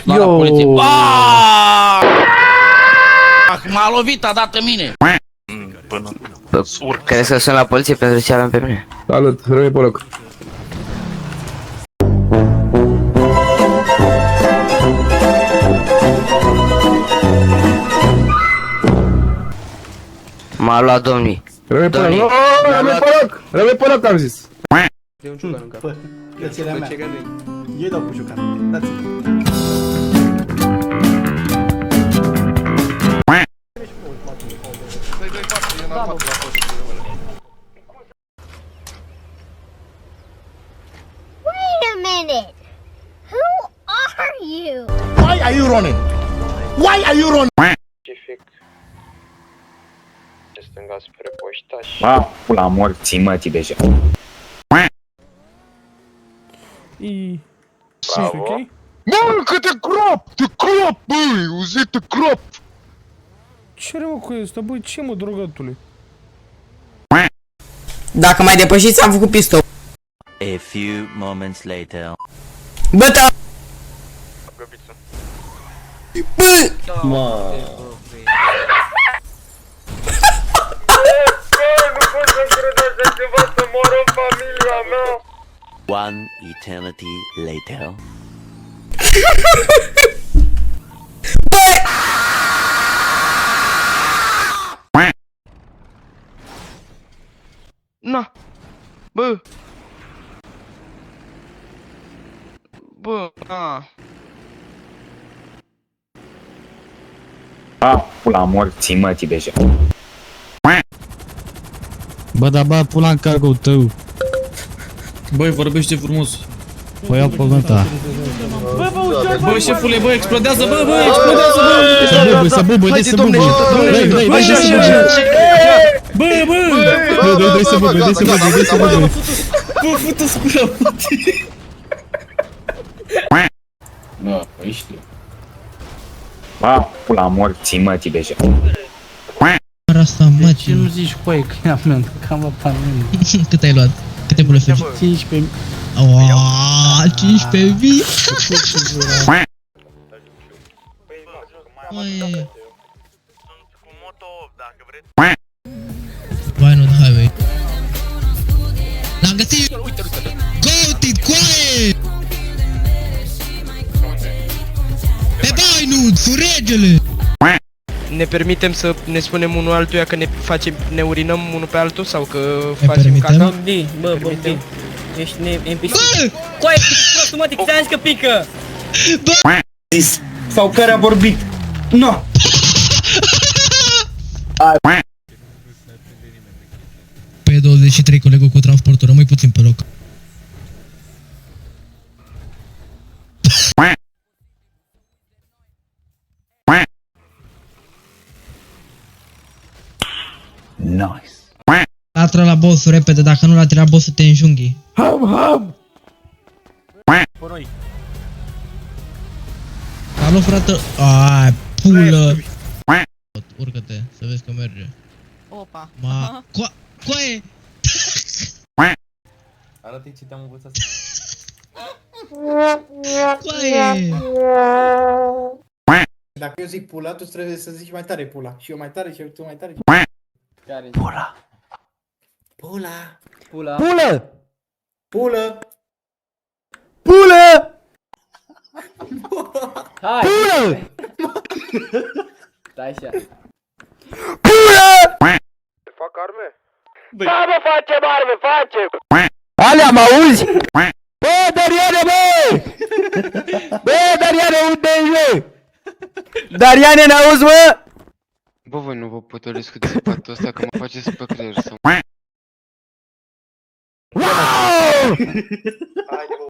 doar la poliție. M-a lovit, a dat în mine. Crezi că sunt la poliție pentru ce avem pe mine? Salut, rămâi pe loc. M-a luat domnii. Rămâi pe loc. Rămâi pe loc! Rămâi pe loc, am zis. De un ciucan în cap. Plăcerea mea. Eu dau cu ciucan. Dați-mi. Wait a minute! Who are you? Why are you running? Why are you running? Stânga spre poștaș. Ba, pula morții mătii deja. Bravo. Mă, că te crop, băi, uzi, te crop. Ce are mă cu ăsta? Băi, ce mă, drogatule? Dacă mai depășiți, am făcut pistol. A few moments later. Bă, ta... Găbiță. Bă! Mă. Nu pot să cred așa ceva, să moară în familia mea. One eternity later. Na! Bă! Bă, na! Ba, pula morții mătii deja. Bă, da, bă, pula în cargo tău. Băi, vorbește frumos. Bă, iau pe ta. Bă, șefule, bă, explodează, bă, explodează, bă! Să bă, dai să bă, bă! Bă, bă! Dai să bă, dai să bă! Bă, fută-ți gura, bă! Da, păi știu. Ba, pula morții mătii deja. Asta, mă, Ce nu zici, băi, că i-am mea, cam la panele. cât ai luat? Câte pule feri? 15.000. Oaaaa, 15 vii? Măi... Why not highway? L-am găsit! Got it, coaie! Pe Bainud, suregele! Ne permitem să ne spunem unul altuia că ne urinăm unul pe altul sau că facem caca? Bă, bă, ești NPC. Coaie, prostul mă, te că pică! Zis. Sau care a vorbit? No! Pe 23, colegul cu transportul, rămâi puțin pe loc. Nice. Latră la boss repede, dacă nu latră la boss te înjunghi. Ham! Alo, frate. Aaa, pulă. Urcă-te, să vezi că merge. Opa. Ma... Coaie! Arată-i ce te-am învățat. Coaie! Dacă eu zic pula, tu trebuie să zici mai tare pula. Și eu mai tare și eu tu mai tare. Care? Pula! Pula. Pula. Pulă! Pulă. Pulă! Hai. Pulă! Stai așa. Pulă! Fac arme? Da, mă, facem arme, facem! Alea, mă auzi? Bă, Dariane, bă! Bă, Dariane, unde ești, bă? Dariane, n-auzi, bă? Bă, voi nu vă potoliți cât de patul ăsta că mă faceți pe creier să... Wow! Haide, bă.